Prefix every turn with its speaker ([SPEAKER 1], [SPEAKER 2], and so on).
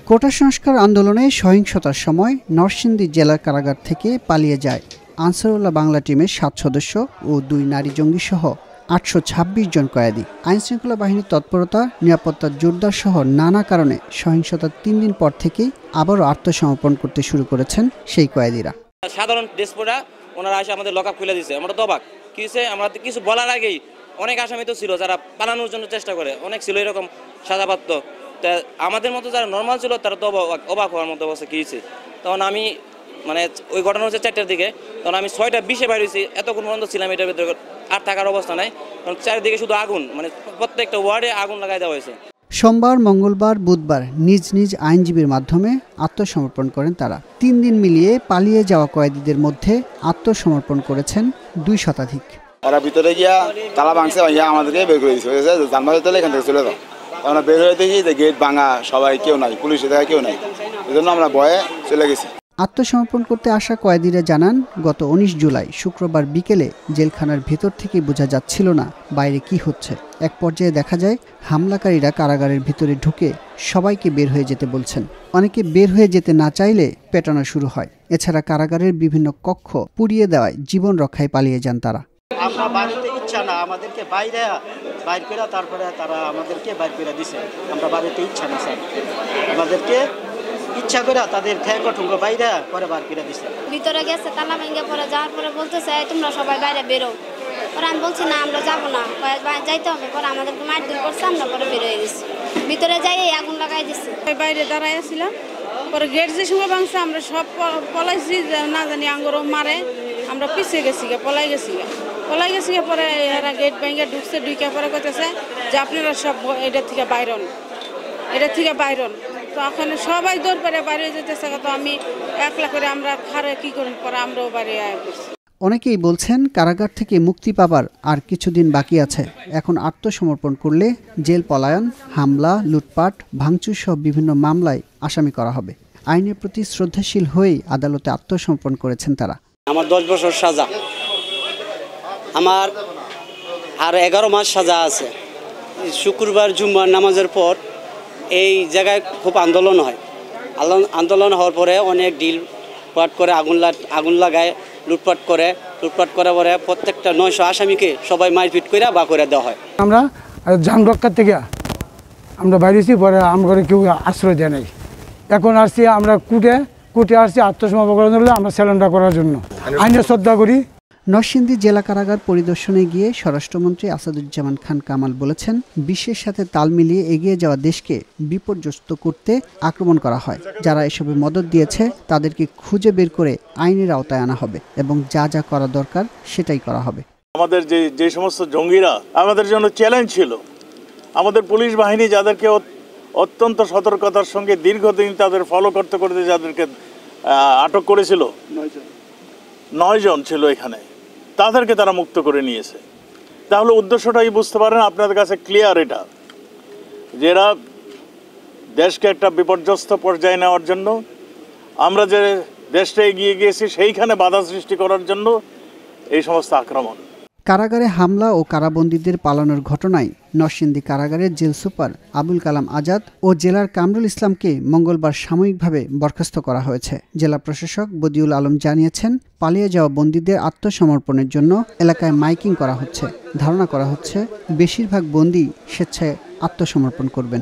[SPEAKER 1] কোটা সংস্কার আন্দোলনে সহিংসতার সময় নরসিংদী জেলা কারাগার থেকে পালিয়ে যায় আনসারুল্লাহ বাংলা টিমের 7 সদস্য ও 2 নারী জঙ্গি সহ 826 জন কয়েদি। আইনশৃঙ্খলা বাহিনীর তৎপরতা, নিরাপত্তার জোরদার সহ নানা কারণে সহিংসতার 3 দিন পর থেকেই আবারও আত্মসমর্পণ করতে শুরু করেছেন সেই কয়েদিরা।
[SPEAKER 2] সাধারণ ডেসপোরা ওনারা এসে আমাদের লকআপ খুলে দিয়েছে। আমরা তো অবাক, কি হয়েছে আমরা কিছু বলার আগেই অনেক আসামি তো ছিল যারা পালানোর জন্য চেষ্টা করে, অনেক ছিল এরকম সাজাপ্রাপ্ত। তা আমাদের মতো যারা নর্মাল ছিল তারা তো অবাক হওয়ার মতো অবস্থা কী হয়েছে। তখন আমি ওই ঘটনা হচ্ছে 4টার দিকে, তখন আমি 6টা 20-এ বাইর হয়েছি। এতক্ষণ পর্যন্ত ছিলাম এটার ভিতরে, আর থাকার অবস্থা নাই, কারণ চারিদিকে শুধু আগুন, প্রত্যেকটা ওয়ার্ডে আগুন লাগাই দেওয়া হয়েছে।
[SPEAKER 1] সোমবার, মঙ্গলবার, বুধবার নিজ নিজ আইনজীবীর মাধ্যমে আত্মসমর্পণ করেন তারা। 3 দিন মিলিয়ে পালিয়ে যাওয়া কয়েদিদের মধ্যে আত্মসমর্পণ করেছেন 2 শতাধিক।
[SPEAKER 3] ওরা ভিতরে গিয়া তালা ভাঙছে, আমাদেরকে বের করে দিচ্ছে, জানবাজে তাহলে এখান থেকে চলে যাও। আমরা বের হয়ে দেখি যে গেট ভাঙা, সবাই কেউ নাই, পুলিশের দেখা কেউ নাই, এই জন্য আমরা ভয়ে চলে গেছি।
[SPEAKER 1] আত্মসমর্পণ করতে আসা কয়েদিরা জানান, গত 19 জুলাই শুক্রবার বিকেলে জেলখানার ভেতর থেকে বোঝা যাচ্ছিল না বাইরে কি হচ্ছে। এক পর্যায়ে দেখা যায় হামলাকারীরা কারাগারের ভিতরে ঢুকে সবাইকে বের হয়ে যেতে বলছেন। অনেকে বের হয়ে যেতে না চাইলে পেটানো শুরু হয়। এছাড়া কারাগারের বিভিন্ন কক্ষ পুড়িয়ে দেওয়ায় জীবন রক্ষায় পালিয়ে যান তারা।
[SPEAKER 4] আমরা বাড়িতে ইচ্ছা না, আমাদেরকে বাইর করে তারপরে তারা আমাদেরকে বাইর করে দিছে। আমরা বাড়িতে ইচ্ছা না স্যার, আমাদেরকে ইচ্ছা করে তাদের ঠেঙ্গ বাইরে পরে বার করে দিছে।
[SPEAKER 5] ভিতরে গেছে তালা ভেঙে পরে যাওয়ার পরে বলতেছে তোমরা সবাই বাইরে বেরো। পরে আমি বলছি না আমরা যাবো না, যাইতে হবে। পরে আমাদেরকে মারধর করছে, আমরা পরে বের হয়ে গেছি। ভিতরে যাই আগুন লাগাই দিচ্ছে।
[SPEAKER 6] বাইরে দাঁড়াইছিলাম, পরে গেট যে সময় ভাঙছে আমরা সব পলাইছি, না জানি আঙ্গুরও মারে, আমরা পিছিয়ে গেছি, পলাই গেছি। পরে এরা গেট ভেঙে ঢুকছে, ঢুকে পরে করতেছে যে আপনারা সব এটা থেকে বাইরন। তো ওখানে সবাই দৌড় পেরে বাইরে যেতেছে, তো আমি একলা করে আমরা খারে কি করুন, পরে আমরাও বাইরে করছি।
[SPEAKER 1] অনেকেই বলছেন কারাগার থেকে মুক্তি পাবার আর কিছুদিন বাকি আছে। এখন আত্মসমর্পণ করলে জেল পলায়ন, হামলা, লুটপাট, ভাঙচুর সহ বিভিন্ন মামলায় আসামি করা হবে। আইনের প্রতি শ্রদ্ধাশীল হয়েই আদালতে আত্মসমর্পণ করেছেন তারা।
[SPEAKER 7] আমার 10 বছর সাজা, আমার আর 11 মাস সাজা আছে। শুক্রবার জুম্মার নামাজের পর এই জায়গায় খুব আন্দোলন হয়। আন্দোলন হওয়ার পরে অনেক ডিল পাট করে, আগুন লাগায়, লুটপাট করে পরে প্রত্যেকটা 900 আসামিকে সবাই মারপিট করে বা করে দেওয়া হয়।
[SPEAKER 8] আমরা যান রক্ষার থেকে আমরা বাইরেছি, পরে আমরা কেউ আশ্রয় দেয় নাই। এখন আসছি আমরা কুটে আসছি আত্মসমর্পণ করার জন্য, আমরা স্যালেন্ডার করার জন্য আইনের শ্রদ্ধা করি।
[SPEAKER 1] নরসিংদী জেলা কারাগার পরিদর্শনে গিয়ে স্বরাষ্ট্রমন্ত্রী আসাদুজ্জামান খান কামাল বলেছেন, বিশ্বের সাথে তাল মিলিয়ে এগিয়ে যাওয়া দেশকে বিপর্যস্ত করতে আক্রমণ করা হয়। যারা এসবে মদদ দিয়েছে তাদেরকে খুঁজে বের করে আইনের আওতায় আনা হবে এবং যা যা করা দরকার সেটাই করা হবে।
[SPEAKER 9] আমাদের যে সমস্ত জঙ্গিরা আমাদের জন্য চ্যালেঞ্জ ছিল, আমাদের পুলিশ বাহিনী যাদেরকে অত্যন্ত সতর্কতার সঙ্গে দীর্ঘদিন তাদের ফলো করতে যাদেরকে আটক করেছিল, 9 জন ছিল এখানে, তাদেরকে তারা মুক্ত করে নিয়েছে। তাহলে উদ্দেশ্যটাই বুঝতে পারেন, আপনাদের কাছে ক্লিয়ার এটা, যারা দেশকে একটা বিপর্যস্ত পর্যায়ে নেওয়ার জন্য, আমরা যে দেশটা এগিয়ে গিয়েছি সেইখানে বাধা সৃষ্টি করার জন্য এই সমস্ত আক্রমণ।
[SPEAKER 1] কারাগারে হামলা ও কারাবন্দীদের পালানোর ঘটনায় নরসিংদী কারাগারের জেল সুপার আবুল কালাম আজাদ ও জেলার কামরুল ইসলামকে মঙ্গলবার সাময়িকভাবে বরখাস্ত করা হয়েছে। জেলা প্রশাসক বদিউল আলম জানিয়েছেন, পালিয়ে যাওয়া বন্দীদের আত্মসমর্পণের জন্য এলাকায় মাইকিং করা হচ্ছে। ধারণা করা হচ্ছে বেশিরভাগ বন্দী স্বেচ্ছায় আত্মসমর্পণ করবেন।